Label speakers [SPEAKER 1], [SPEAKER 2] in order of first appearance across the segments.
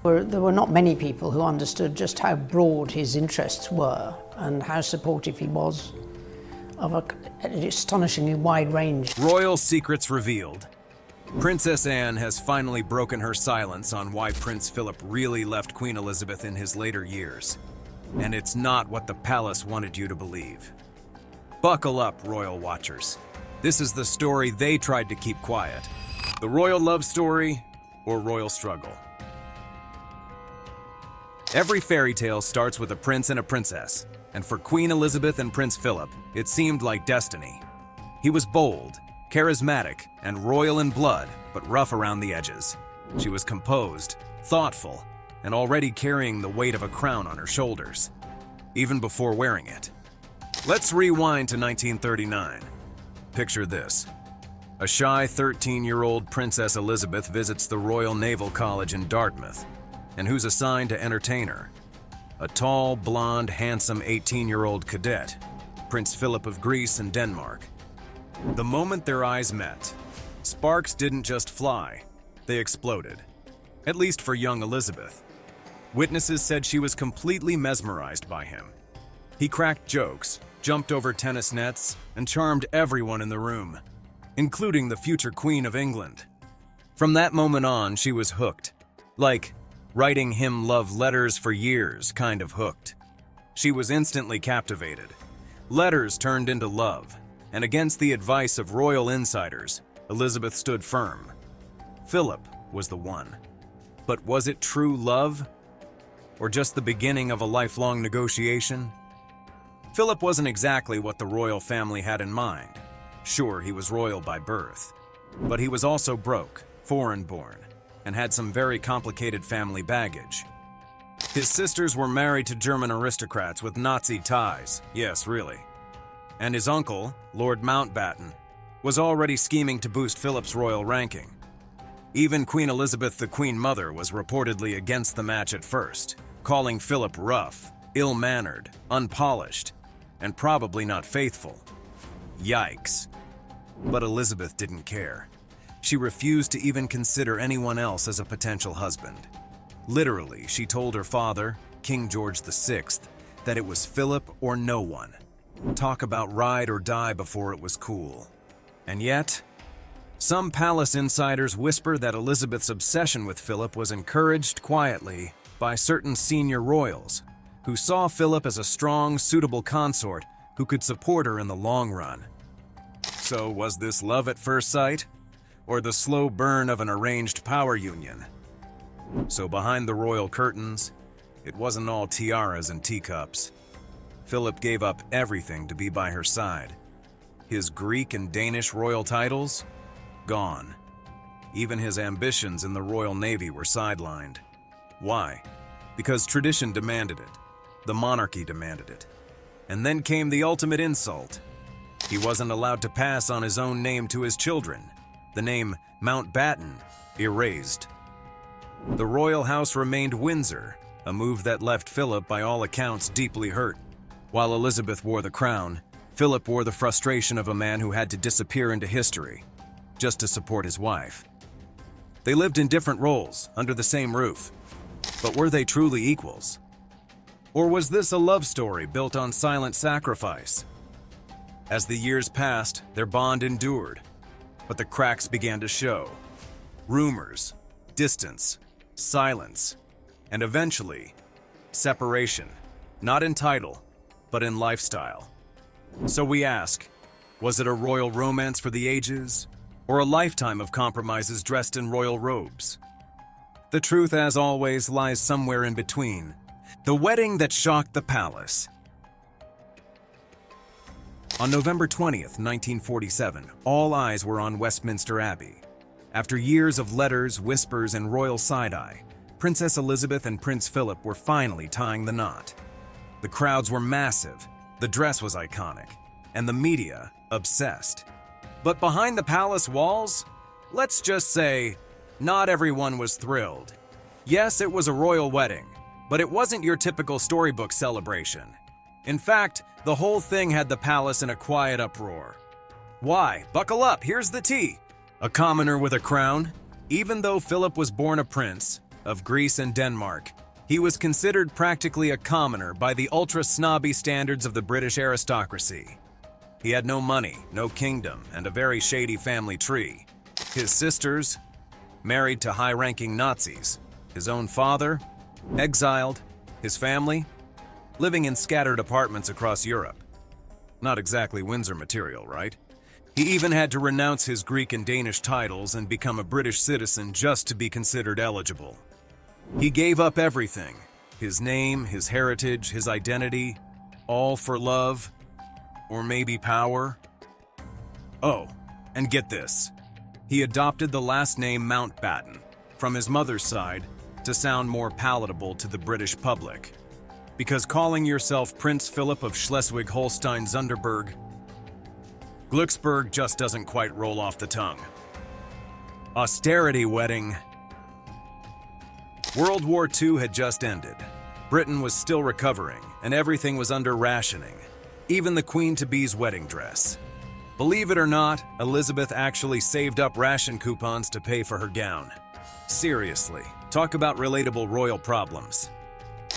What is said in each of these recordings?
[SPEAKER 1] There were not many people who understood just how broad his interests were and how supportive he was of an astonishingly wide range.
[SPEAKER 2] Royal secrets revealed. Princess Anne has finally broken her silence on why Prince Philip really left Queen Elizabeth in his later years. And it's not what the palace wanted you to believe. Buckle up, royal watchers. This is the story they tried to keep quiet. The royal love story or royal struggle. Every fairy tale starts with a prince and a princess, and for Queen Elizabeth and Prince Philip, it seemed like destiny. He was bold, charismatic, and royal in blood, but rough around the edges. She was composed, thoughtful, and already carrying the weight of a crown on her shoulders, even before wearing it. Let's rewind to 1939. Picture this. A shy 13-year-old Princess Elizabeth visits the Royal Naval College in Dartmouth, and who's assigned to entertain her? A tall, blonde, handsome 18-year-old cadet, Prince Philip of Greece and Denmark. The moment their eyes met, sparks didn't just fly, they exploded. At least for young Elizabeth. Witnesses said she was completely mesmerized by him. He cracked jokes, jumped over tennis nets, and charmed everyone in the room, including the future Queen of England. From that moment on, she was hooked. Like, writing him love letters for years, kind of hooked. She was instantly captivated. Letters turned into love, and against the advice of royal insiders, Elizabeth stood firm. Philip was the one. But was it true love? Or just the beginning of a lifelong negotiation? Philip wasn't exactly what the royal family had in mind. Sure, he was royal by birth, but he was also broke, foreign-born, and had some very complicated family baggage. His sisters were married to German aristocrats with Nazi ties, yes, really. And his uncle, Lord Mountbatten, was already scheming to boost Philip's royal ranking. Even Queen Elizabeth, the Queen Mother, was reportedly against the match at first, calling Philip rough, ill-mannered, unpolished, and probably not faithful. Yikes. But Elizabeth didn't care. She refused to even consider anyone else as a potential husband. Literally, she told her father, King George VI, that it was Philip or no one. Talk about ride or die before it was cool. And yet, some palace insiders whisper that Elizabeth's obsession with Philip was encouraged quietly by certain senior royals, who saw Philip as a strong, suitable consort who could support her in the long run. So was this love at first sight? Or the slow burn of an arranged power union? So behind the royal curtains, it wasn't all tiaras and teacups. Philip gave up everything to be by her side. His Greek and Danish royal titles? Gone. Even his ambitions in the Royal Navy were sidelined. Why? Because tradition demanded it. The monarchy demanded it. And then came the ultimate insult. He wasn't allowed to pass on his own name to his children. The name Mountbatten erased. The royal house remained Windsor, a move that left Philip, by all accounts, deeply hurt. While Elizabeth wore the crown, Philip wore the frustration of a man who had to disappear into history, just to support his wife. They lived in different roles, under the same roof. But were they truly equals? Or was this a love story built on silent sacrifice? As the years passed, their bond endured, but the cracks began to show. Rumors, distance, silence, and eventually, separation, not in title, but in lifestyle. So we ask, was it a royal romance for the ages, or a lifetime of compromises dressed in royal robes? The truth, as always, lies somewhere in between. The wedding that shocked the palace. On November 20th, 1947, all eyes were on Westminster Abbey. After years of letters, whispers, and royal side-eye, Princess Elizabeth and Prince Philip were finally tying the knot. The crowds were massive, the dress was iconic, and the media obsessed. But behind the palace walls, let's just say, not everyone was thrilled. Yes, it was a royal wedding, but it wasn't your typical storybook celebration. In fact, the whole thing had the palace in a quiet uproar. Why? Buckle up, here's the tea. A commoner with a crown? Even though Philip was born a prince, of Greece and Denmark, he was considered practically a commoner by the ultra-snobby standards of the British aristocracy. He had no money, no kingdom, and a very shady family tree. His sisters, married to high-ranking Nazis. His own father, exiled. His family, living in scattered apartments across Europe. Not exactly Windsor material, right? He even had to renounce his Greek and Danish titles and become a British citizen just to be considered eligible. He gave up everything, his name, his heritage, his identity, all for love, or maybe power. Oh, and get this. He adopted the last name Mountbatten from his mother's side to sound more palatable to the British public. Because calling yourself Prince Philip of Schleswig-Holstein-Sonderburg, Glücksburg just doesn't quite roll off the tongue. Austerity wedding. World War II had just ended. Britain was still recovering, and everything was under rationing. Even the Queen-to-be's wedding dress. Believe it or not, Elizabeth actually saved up ration coupons to pay for her gown. Seriously, talk about relatable royal problems.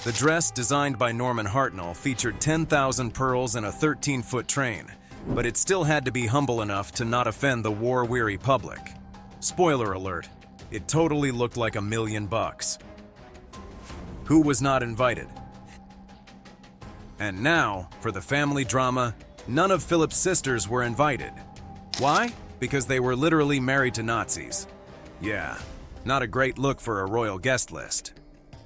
[SPEAKER 2] The dress, designed by Norman Hartnell, featured 10,000 pearls and a 13-foot train, but it still had to be humble enough to not offend the war-weary public. Spoiler alert, it totally looked like $1 million. Who was not invited? And now, for the family drama, none of Philip's sisters were invited. Why? Because they were literally married to Nazis. Yeah, not a great look for a royal guest list.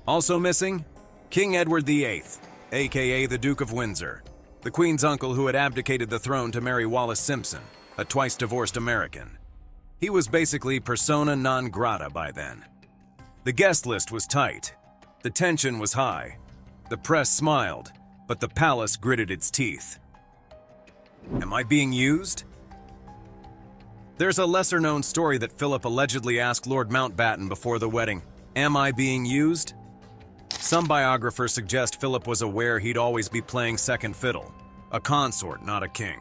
[SPEAKER 2] Also missing? King Edward VIII, aka the Duke of Windsor, the Queen's uncle who had abdicated the throne to marry Wallis Simpson, a twice-divorced American. He was basically persona non grata by then. The guest list was tight. The tension was high. The press smiled, but the palace gritted its teeth. Am I being used? There's a lesser-known story that Philip allegedly asked Lord Mountbatten before the wedding, "Am I being used?" Some biographers suggest Philip was aware he'd always be playing second fiddle, a consort, not a king.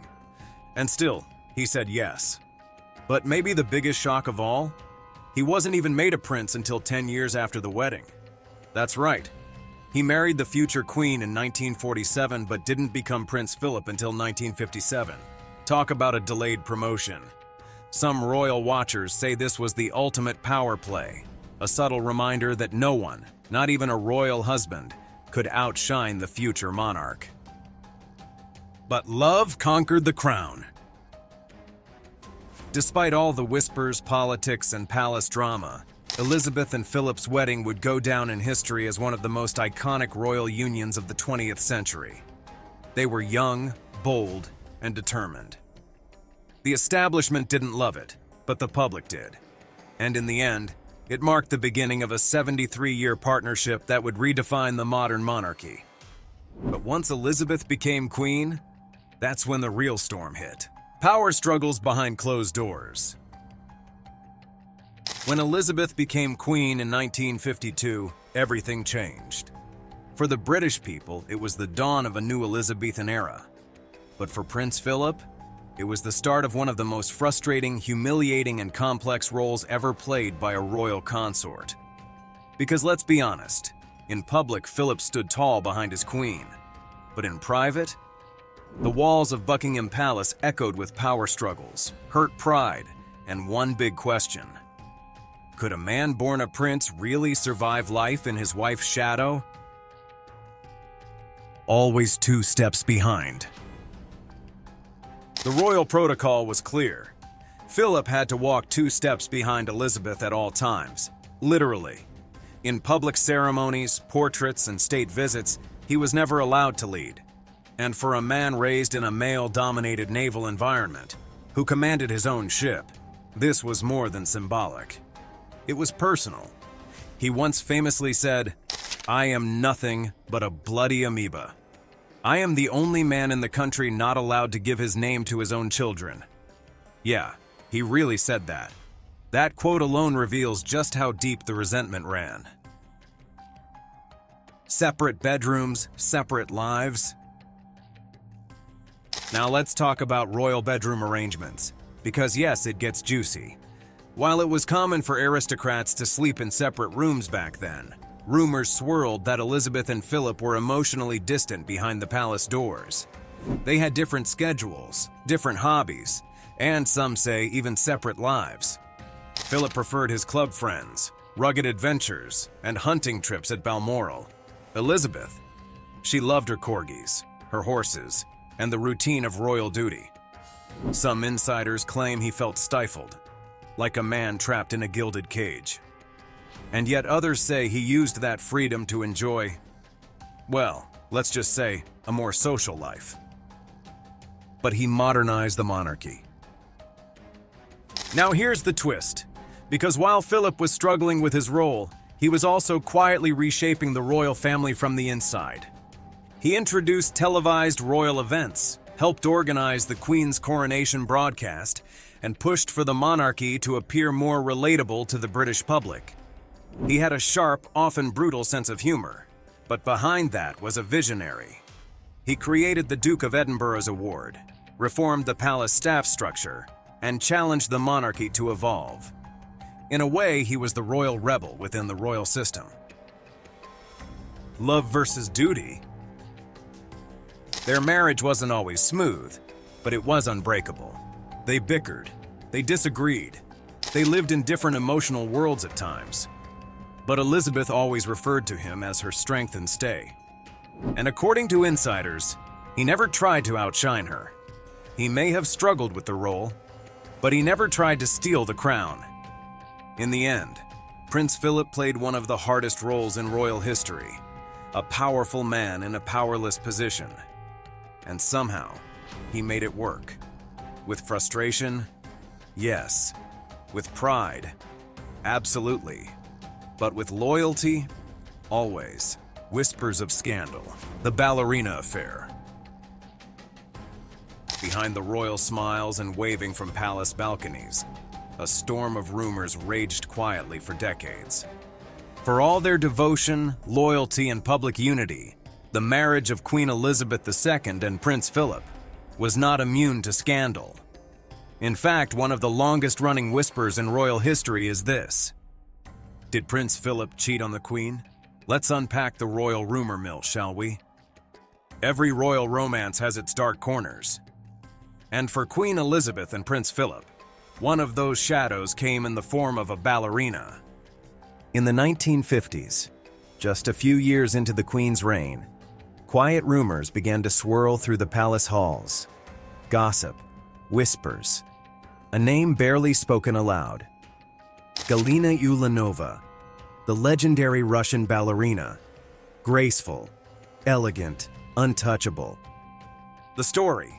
[SPEAKER 2] And still, he said yes. But maybe the biggest shock of all? He wasn't even made a prince until 10 years after the wedding. That's right. He married the future queen in 1947 but didn't become Prince Philip until 1957. Talk about a delayed promotion. Some royal watchers say this was the ultimate power play, a subtle reminder that no one, not even a royal husband, could outshine the future monarch. But love conquered the crown. Despite all the whispers, politics, and palace drama, Elizabeth and Philip's wedding would go down in history as one of the most iconic royal unions of the 20th century. They were young, bold, and determined. The establishment didn't love it, but the public did. And in the end, it marked the beginning of a 73-year partnership that would redefine the modern monarchy. But once Elizabeth became queen, that's when the real storm hit. Power struggles behind closed doors. When Elizabeth became queen in 1952, everything changed. For the British people, it was the dawn of a new Elizabethan era. But for Prince Philip, it was the start of one of the most frustrating, humiliating, and complex roles ever played by a royal consort. Because let's be honest, in public, Philip stood tall behind his queen. But in private, the walls of Buckingham Palace echoed with power struggles, hurt pride, and one big question. Could a man born a prince really survive life in his wife's shadow? Always 2 steps behind. The royal protocol was clear. Philip had to walk 2 steps behind Elizabeth at all times, literally. In public ceremonies, portraits, and state visits, he was never allowed to lead. And for a man raised in a male-dominated naval environment, who commanded his own ship, this was more than symbolic. It was personal. He once famously said, "I am nothing but a bloody amoeba. I am the only man in the country not allowed to give his name to his own children." Yeah, he really said that. That quote alone reveals just how deep the resentment ran. Separate bedrooms, separate lives. Now let's talk about royal bedroom arrangements, because yes, it gets juicy. While it was common for aristocrats to sleep in separate rooms back then, rumors swirled that Elizabeth and Philip were emotionally distant behind the palace doors. They had different schedules, different hobbies, and some say even separate lives. Philip preferred his club friends, rugged adventures, and hunting trips at Balmoral. Elizabeth, she loved her corgis, her horses, and the routine of royal duty. Some insiders claim he felt stifled, like a man trapped in a gilded cage. And yet others say he used that freedom to enjoy, well, let's just say, a more social life. But he modernized the monarchy. Now here's the twist. Because while Philip was struggling with his role, he was also quietly reshaping the royal family from the inside. He introduced televised royal events, helped organize the Queen's coronation broadcast, and pushed for the monarchy to appear more relatable to the British public. He had a sharp, often brutal sense of humor, but behind that was a visionary. He created the Duke of Edinburgh's award, reformed the palace staff structure, and challenged the monarchy to evolve. In a way, he was the royal rebel within the royal system. Love versus duty. Their marriage wasn't always smooth, but it was unbreakable. They bickered, they disagreed, they lived in different emotional worlds at times. But Elizabeth always referred to him as her strength and stay. And according to insiders, he never tried to outshine her. He may have struggled with the role, but he never tried to steal the crown. In the end, Prince Philip played one of the hardest roles in royal history, a powerful man in a powerless position. And somehow, he made it work. With frustration? Yes. With pride? Absolutely. But with loyalty? Always. Whispers of scandal. The ballerina affair. Behind the royal smiles and waving from palace balconies, a storm of rumors raged quietly for decades. For all their devotion, loyalty, and public unity, the marriage of Queen Elizabeth II and Prince Philip was not immune to scandal. In fact, one of the longest-running whispers in royal history is this. Did Prince Philip cheat on the Queen? Let's unpack the royal rumor mill, shall we? Every royal romance has its dark corners. And for Queen Elizabeth and Prince Philip, one of those shadows came in the form of a ballerina. In the 1950s, just a few years into the Queen's reign, quiet rumors began to swirl through the palace halls. Gossip, whispers, a name barely spoken aloud. Galina Ulanova, the legendary Russian ballerina, graceful, elegant, untouchable. The story: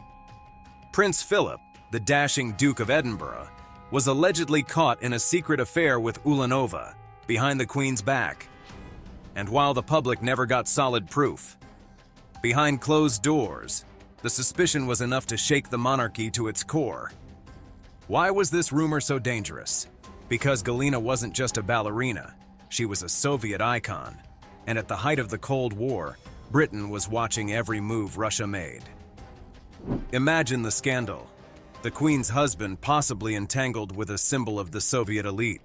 [SPEAKER 2] Prince Philip, the dashing Duke of Edinburgh, was allegedly caught in a secret affair with Ulanova behind the Queen's back. And while the public never got solid proof, behind closed doors, the suspicion was enough to shake the monarchy to its core. Why was this rumor so dangerous? Because Galina wasn't just a ballerina, she was a Soviet icon, and at the height of the Cold War, Britain was watching every move Russia made. Imagine the scandal. The Queen's husband possibly entangled with a symbol of the Soviet elite.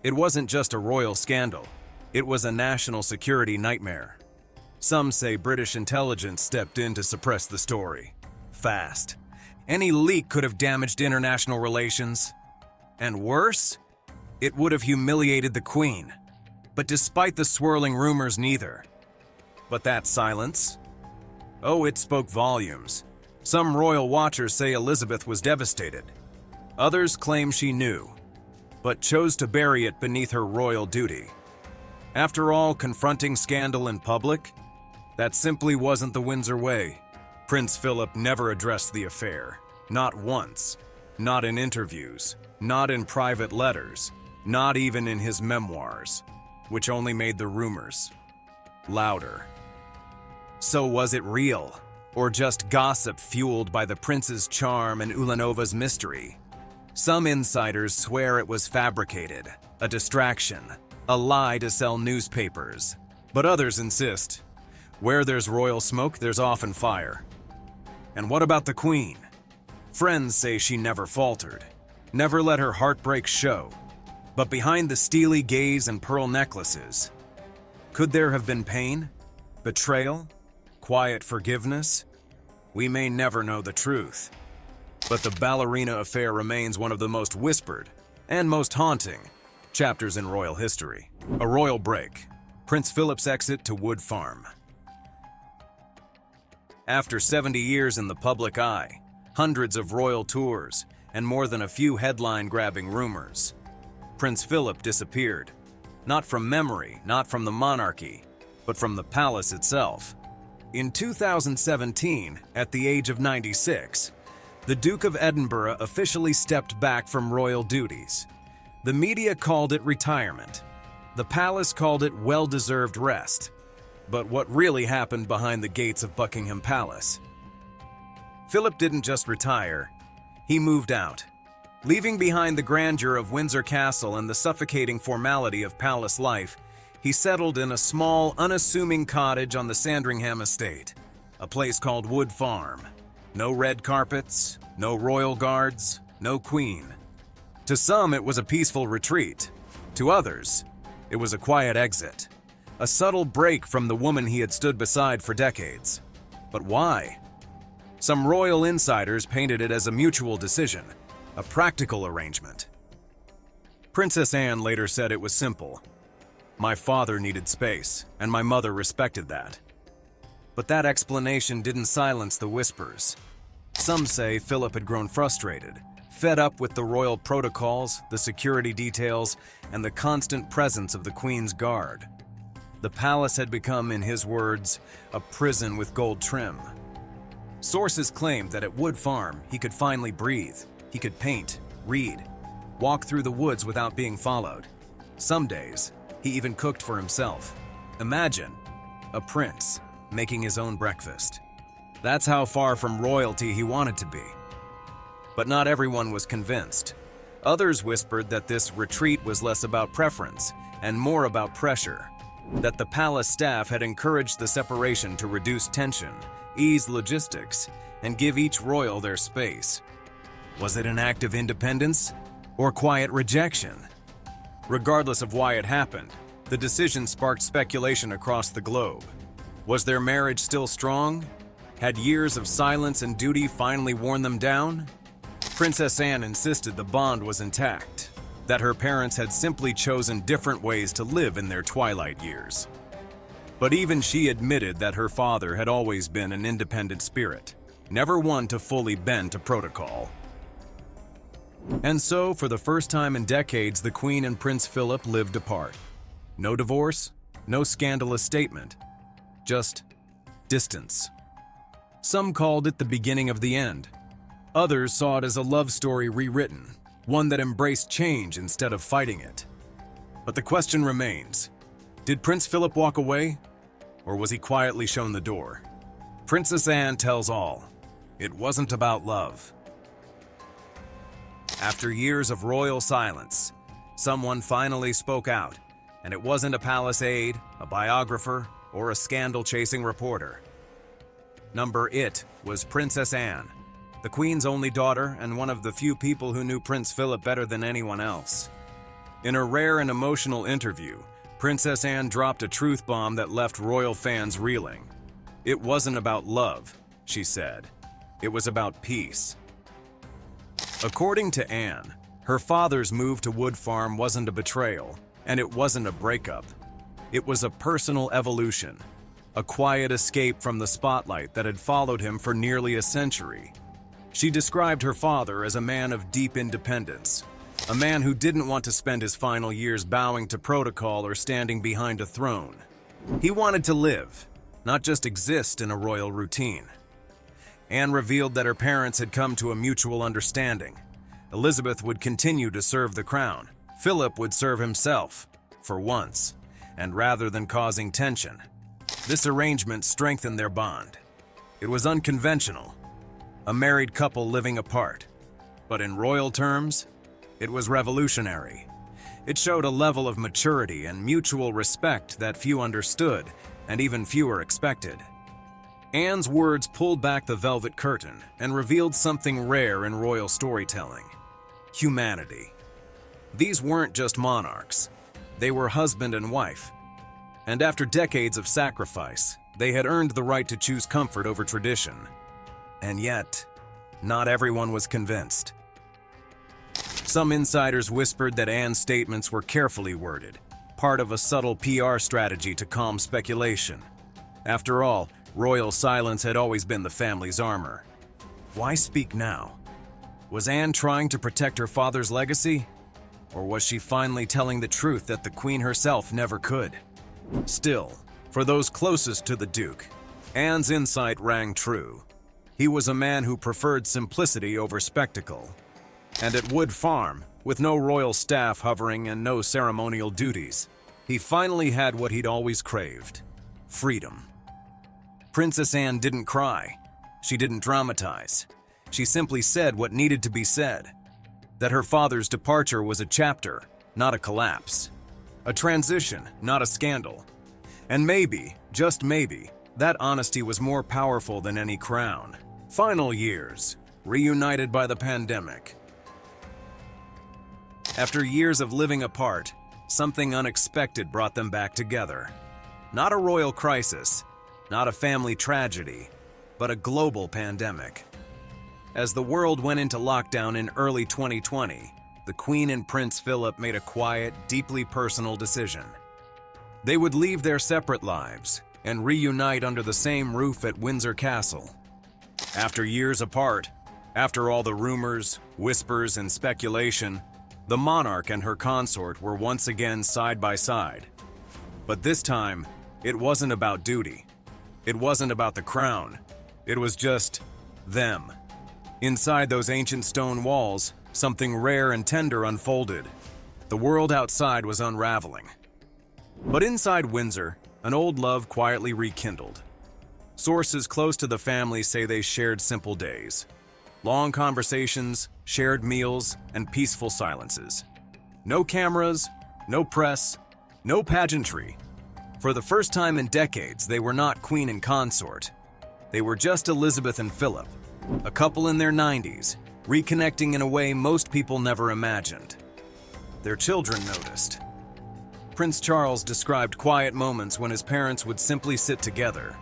[SPEAKER 2] It wasn't just a royal scandal, it was a national security nightmare. Some say British intelligence stepped in to suppress the story. Fast. Any leak could have damaged international relations. And worse, it would have humiliated the Queen. But despite the swirling rumors, neither. But that silence? Oh, it spoke volumes. Some royal watchers say Elizabeth was devastated. Others claim she knew, but chose to bury it beneath her royal duty. After all, confronting scandal in public? That simply wasn't the Windsor way. Prince Philip never addressed the affair. Not once. Not in interviews. Not in private letters. Not even in his memoirs, which only made the rumors louder. So was it real, or just gossip fueled by the prince's charm and Ulanova's mystery? Some insiders swear it was fabricated, a distraction, a lie to sell newspapers. But others insist, where there's royal smoke, there's often fire. And what about the Queen? Friends say she never faltered. never let her heartbreak show. But behind the steely gaze and pearl necklaces, could there have been pain? Betrayal? Quiet forgiveness? We may never know the truth. But the ballerina affair remains one of the most whispered and most haunting chapters in royal history. A royal break. Prince Philip's exit to Wood Farm. After 70 years in the public eye, hundreds of royal tours, and more than a few headline-grabbing rumors, Prince Philip disappeared. Not from memory, not from the monarchy, but from the palace itself. In 2017, at the age of 96, the Duke of Edinburgh officially stepped back from royal duties. The media called it retirement. The palace called it well-deserved rest. But what really happened behind the gates of Buckingham Palace? Philip didn't just retire, he moved out. Leaving behind the grandeur of Windsor Castle and the suffocating formality of palace life, he settled in a small, unassuming cottage on the Sandringham estate, a place called Wood Farm. No red carpets, no royal guards, no queen. To some, it was a peaceful retreat. To others, it was a quiet exit. A subtle break from the woman he had stood beside for decades. But why? Some royal insiders painted it as a mutual decision, a practical arrangement. Princess Anne later said it was simple. My father needed space, and my mother respected that. But that explanation didn't silence the whispers. Some say Philip had grown frustrated, fed up with the royal protocols, the security details, and the constant presence of the Queen's Guard. The palace had become, in his words, a prison with gold trim. Sources claimed that at Wood Farm, he could finally breathe. He could paint, read, walk through the woods without being followed. Some days, he even cooked for himself. Imagine a prince making his own breakfast. That's how far from royalty he wanted to be. But not everyone was convinced. Others whispered that this retreat was less about preference and more about pressure. That the palace staff had encouraged the separation to reduce tension, ease logistics, and give each royal their space. Was it an act of independence or quiet rejection? Regardless of why it happened, the decision sparked speculation across the globe. Was their marriage still strong? Had years of silence and duty finally worn them down? Princess Anne insisted the bond was intact, that her parents had simply chosen different ways to live in their twilight years. But even she admitted that her father had always been an independent spirit, never one to fully bend to protocol. And so, for the first time in decades, the Queen and Prince Philip lived apart. No divorce, no scandalous statement, just distance. Some called it the beginning of the end. Others saw it as a love story rewritten, one that embraced change instead of fighting it. But the question remains, did Prince Philip walk away, or was he quietly shown the door? Princess Anne tells all. It wasn't about love. After years of royal silence, someone finally spoke out, and it wasn't a palace aide, a biographer, or a scandal-chasing reporter. It was Princess Anne, the Queen's only daughter and one of the few people who knew Prince Philip better than anyone else. In a rare and emotional interview, Princess Anne dropped a truth bomb that left royal fans reeling. It wasn't about love, she said. It was about peace. According to Anne, her father's move to Wood Farm wasn't a betrayal, and it wasn't a breakup. It was a personal evolution, a quiet escape from the spotlight that had followed him for nearly a century. She described her father as a man of deep independence, a man who didn't want to spend his final years bowing to protocol or standing behind a throne. He wanted to live, not just exist in a royal routine. Anne revealed that her parents had come to a mutual understanding. Elizabeth would continue to serve the crown. Philip would serve himself, for once, and rather than causing tension. This arrangement strengthened their bond. It was unconventional, a married couple living apart. But in royal terms, it was revolutionary. It showed a level of maturity and mutual respect that few understood, and even fewer expected. Anne's words pulled back the velvet curtain and revealed something rare in royal storytelling. humanity. These weren't just monarchs. They were husband and wife. And after decades of sacrifice, they had earned the right to choose comfort over tradition. And yet, not everyone was convinced. Some insiders whispered that Anne's statements were carefully worded, part of a subtle PR strategy to calm speculation. After all, royal silence had always been the family's armor. Why speak now? Was Anne trying to protect her father's legacy? Or was she finally telling the truth that the Queen herself never could? Still, for those closest to the Duke, Anne's insight rang true. He was a man who preferred simplicity over spectacle. And at Wood Farm, with no royal staff hovering and no ceremonial duties, he finally had what he'd always craved: freedom. Princess Anne didn't cry. She didn't dramatize. She simply said what needed to be said: that her father's departure was a chapter, not a collapse. A transition, not a scandal. And maybe, just maybe, that honesty was more powerful than any crown. Final years, reunited by the pandemic. After years of living apart, something unexpected brought them back together. Not a royal crisis, not a family tragedy, but a global pandemic. As the world went into lockdown in early 2020, the Queen and Prince Philip made a quiet, deeply personal decision. They would leave their separate lives and reunite under the same roof at Windsor Castle. After years apart, after all the rumors, whispers, and speculation, the monarch and her consort were once again side by side. But this time, it wasn't about duty. It wasn't about the crown. It was just them. Inside those ancient stone walls, something rare and tender unfolded. The world outside was unraveling. But inside Windsor, an old love quietly rekindled. Sources close to the family say they shared simple days. Long conversations, shared meals, and peaceful silences. No cameras, no press, no pageantry. For the first time in decades, they were not queen and consort. They were just Elizabeth and Philip, a couple in their 90s, reconnecting in a way most people never imagined. Their children noticed. Prince Charles described quiet moments when his parents would simply sit together,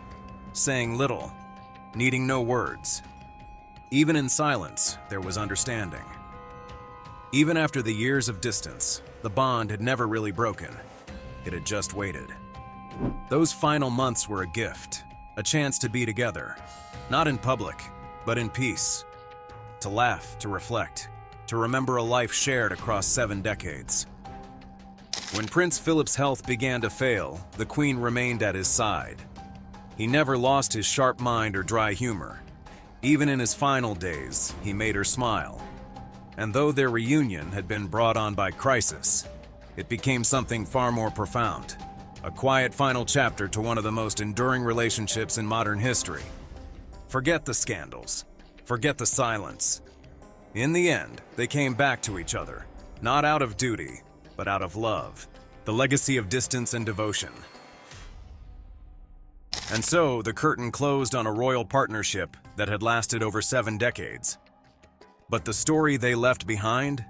[SPEAKER 2] saying little, needing no words. Even in silence, there was understanding. Even after the years of distance, the bond had never really broken. It had just waited. Those final months were a gift, a chance to be together, not in public, but in peace. To laugh, to reflect, to remember a life shared across 7 decades. When Prince Philip's health began to fail, the Queen remained at his side. He never lost his sharp mind or dry humor. Even in his final days, he made her smile. And though their reunion had been brought on by crisis, it became something far more profound. A quiet final chapter to one of the most enduring relationships in modern history. Forget the scandals. Forget the silence. In the end, they came back to each other, not out of duty, but out of love, the legacy of distance and devotion. And so, the curtain closed on a royal partnership that had lasted over 7 decades. But the story they left behind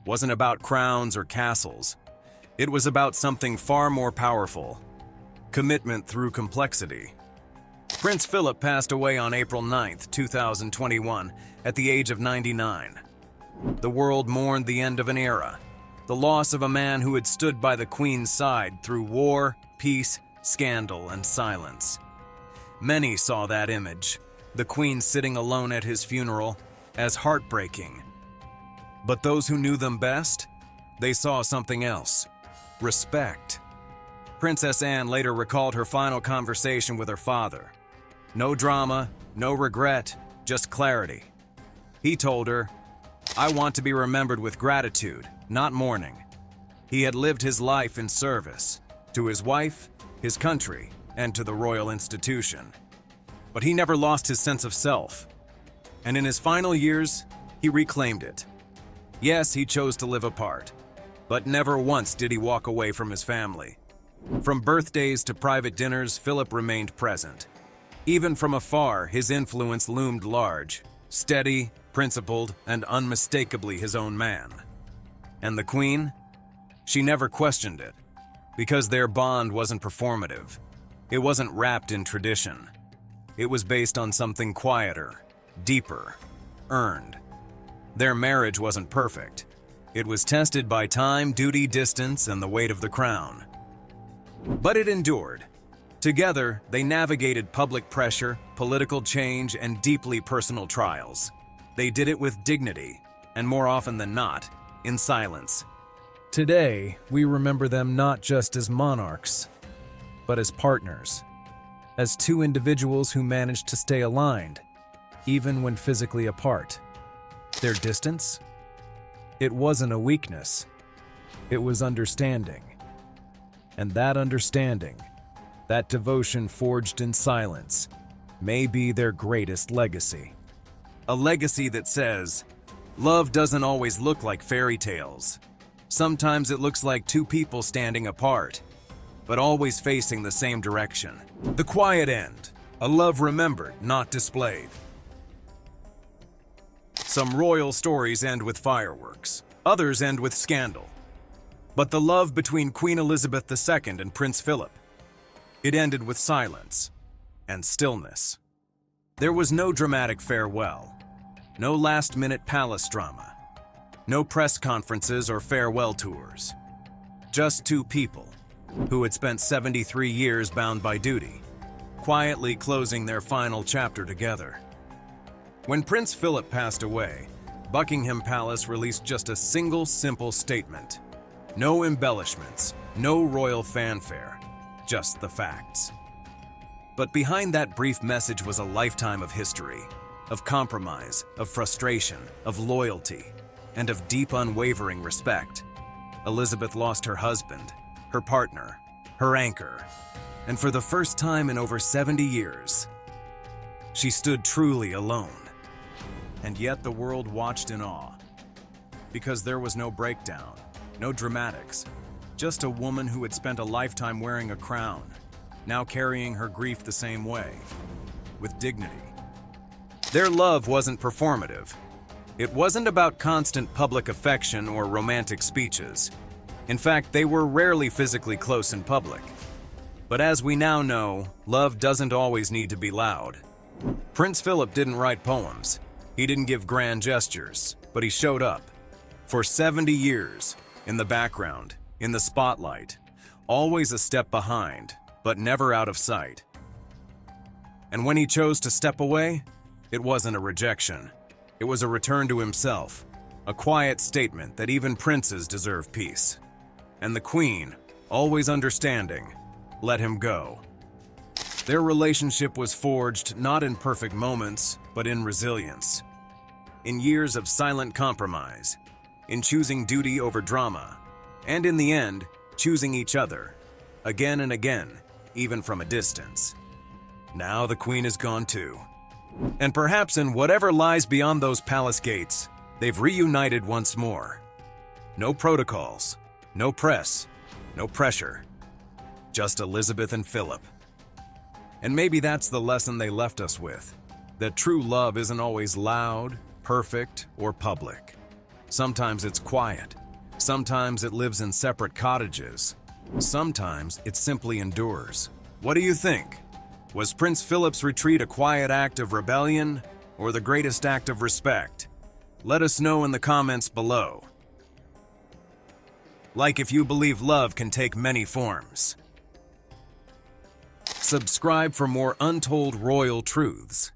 [SPEAKER 2] wasn't about crowns or castles. It was about something far more powerful: commitment through complexity. Prince Philip passed away on April 9, 2021, at the age of 99. The world mourned the end of an era, the loss of a man who had stood by the Queen's side through war, peace, scandal, and silence. Many saw that image, the Queen sitting alone at his funeral, as heartbreaking. But those who knew them best, they saw something else: respect. Princess Anne later recalled her final conversation with her father. No drama, no regret, just clarity. He told her, "I want to be remembered with gratitude, not mourning." He had lived his life in service, to his wife, his country, and to the royal institution. But he never lost his sense of self. And in his final years, he reclaimed it. Yes, he chose to live apart, but never once did he walk away from his family. From birthdays to private dinners, Philip remained present. Even from afar, his influence loomed large, steady, principled and unmistakably his own man. And the Queen? She never questioned it, because their bond wasn't performative. It wasn't wrapped in tradition. It was based on something quieter, deeper, earned. Their marriage wasn't perfect. It was tested by time, duty, distance, and the weight of the crown. But it endured. Together, they navigated public pressure, political change, and deeply personal trials. They did it with dignity, and more often than not, in silence.
[SPEAKER 3] Today, we remember them not just as monarchs, but as partners, as two individuals who managed to stay aligned, even when physically apart. Their distance? It wasn't a weakness. It was understanding. And that understanding, that devotion forged in silence, may be their greatest legacy.
[SPEAKER 2] A legacy that says, love doesn't always look like fairy tales. Sometimes it looks like two people standing apart, but always facing the same direction. The quiet end, a love remembered, not displayed. Some royal stories end with fireworks, others end with scandal. But the love between Queen Elizabeth II and Prince Philip, it ended with silence and stillness. There was no dramatic farewell, no last-minute palace drama, no press conferences or farewell tours. Just two people who had spent 73 years bound by duty, quietly closing their final chapter together. When Prince Philip passed away, Buckingham Palace released just a single simple statement. No embellishments, no royal fanfare, just the facts. But behind that brief message was a lifetime of history, of compromise, of frustration, of loyalty, and of deep unwavering respect. Elizabeth lost her husband, her partner, her anchor, and for the first time in over 70 years, she stood truly alone. And yet the world watched in awe, because there was no breakdown, no dramatics, just a woman who had spent a lifetime wearing a crown, now carrying her grief the same way, with dignity. Their love wasn't performative. It wasn't about constant public affection or romantic speeches. In fact, they were rarely physically close in public. But as we now know, love doesn't always need to be loud. Prince Philip didn't write poems. He didn't give grand gestures, but he showed up. For 70 years, in the background, in the spotlight, always a step behind, but never out of sight. And when he chose to step away, it wasn't a rejection. It was a return to himself, a quiet statement that even princes deserve peace. And the Queen, always understanding, let him go. Their relationship was forged not in perfect moments, but in resilience. In years of silent compromise, in choosing duty over drama, and in the end, choosing each other, again and again, even from a distance. Now the Queen is gone too. And perhaps in whatever lies beyond those palace gates, they've reunited once more. No protocols, no press, no pressure. Just Elizabeth and Philip. And maybe that's the lesson they left us with, that true love isn't always loud, perfect, or public. Sometimes it's quiet. Sometimes it lives in separate cottages. Sometimes it simply endures. What do you think? Was Prince Philip's retreat a quiet act of rebellion or the greatest act of respect? Let us know in the comments below. Like if you believe love can take many forms. Subscribe for more untold royal truths.